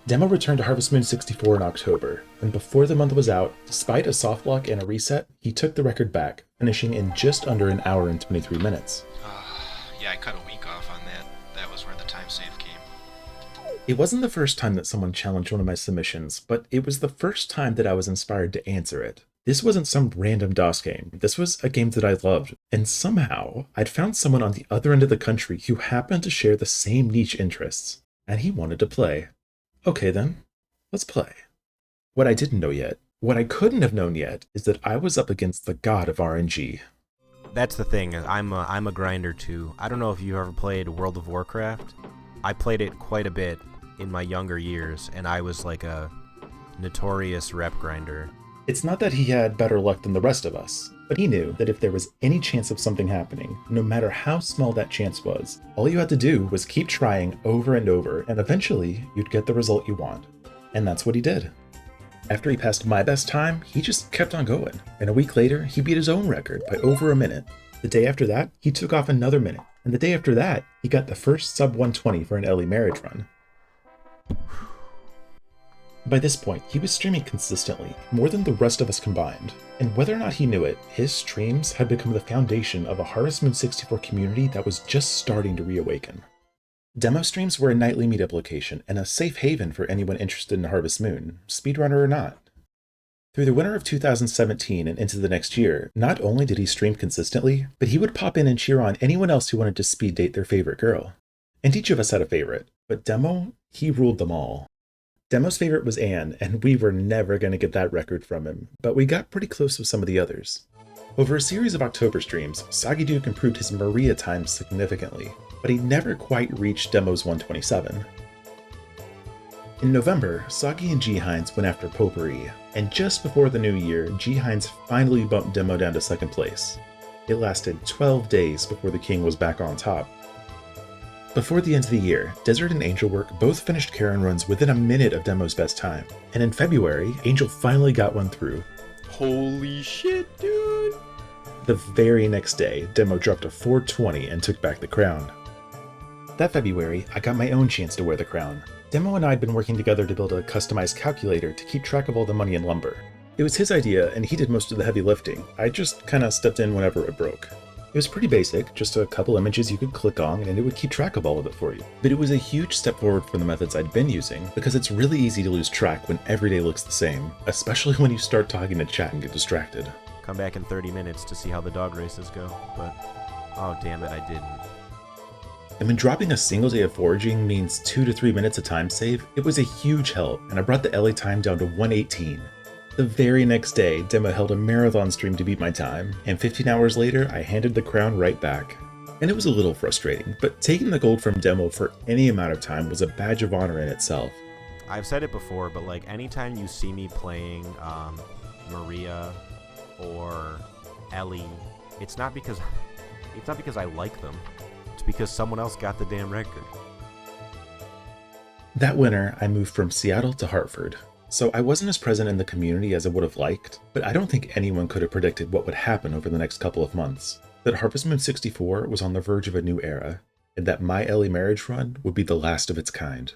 Demo returned to Harvest Moon 64 in October, and before the month was out, despite a soft lock and a reset, he took the record back, finishing in just under an hour and 23 minutes. Yeah, I cut a week off on that. That was where the time save came. It wasn't the first time that someone challenged one of my submissions, but it was the first time that I was inspired to answer it. This wasn't some random DOS game. This was a game that I loved, and somehow I'd found someone on the other end of the country who happened to share the same niche interests, and he wanted to play. Okay then, let's play. What I didn't know yet, what I couldn't have known yet, is that I was up against the god of RNG. That's the thing. I'm a grinder too. I don't know if you ever played World of Warcraft. I played it quite a bit in my younger years, and I was like a notorious rep grinder. It's not that he had better luck than the rest of us, but he knew that if there was any chance of something happening, no matter how small that chance was, all you had to do was keep trying over and over, and eventually you'd get the result you want. And that's what he did. After he passed my best time, he just kept on going, and a week later, he beat his own record by over a minute. The day after that, he took off another minute, and the day after that, he got the first sub 120 for an Ellie marriage run. By this point, he was streaming consistently, more than the rest of us combined, and whether or not he knew it, his streams had become the foundation of a Harvest Moon 64 community that was just starting to reawaken. Demo streams were a nightly meetup location and a safe haven for anyone interested in Harvest Moon, speedrunner or not. Through the winter of 2017 and into the next year, not only did he stream consistently, but he would pop in and cheer on anyone else who wanted to speed date their favorite girl. And each of us had a favorite, but Demo, he ruled them all. Demo's favorite was Anne, and we were never going to get that record from him, but we got pretty close with some of the others. Over a series of October streams, Soggy Duke improved his Maria time significantly, but he never quite reached Demo's 127. In November, Soggy and G. Hines went after Potpourri, and just before the new year, G. Hines finally bumped Demo down to second place. It lasted 12 days before the king was back on top. Before the end of the year, Desert and Angel Work both finished Karen runs within a minute of Demo's best time, and in February, Angel finally got one through. Holy shit, dude! The very next day, Demo dropped a 420 and took back the crown. That February, I got my own chance to wear the crown. Demo and I had been working together to build a customized calculator to keep track of all the money in lumber. It was his idea, and he did most of the heavy lifting. I just kinda stepped in whenever it broke. It was pretty basic, just a couple images you could click on and it would keep track of all of it for you. But it was a huge step forward from the methods I'd been using, because it's really easy to lose track when every day looks the same, especially when you start talking to chat and get distracted. Come back in 30 minutes to see how the dog races go, but oh damn it, I didn't. And when dropping a single day of foraging means 2 to 3 minutes of time save, it was a huge help, and I brought the LA time down to 118. The very next day, Demo held a marathon stream to beat my time, and 15 hours later, I handed the crown right back. And it was a little frustrating, but taking the gold from Demo for any amount of time was a badge of honor in itself. I've said it before, but like anytime you see me playing Maria or Ellie, it's not because I like them. It's because someone else got the damn record. That winter, I moved from Seattle to Hartford. So I wasn't as present in the community as I would have liked, but I don't think anyone could have predicted what would happen over the next couple of months. That Harvest Moon 64 was on the verge of a new era, and that my Ellie marriage run would be the last of its kind.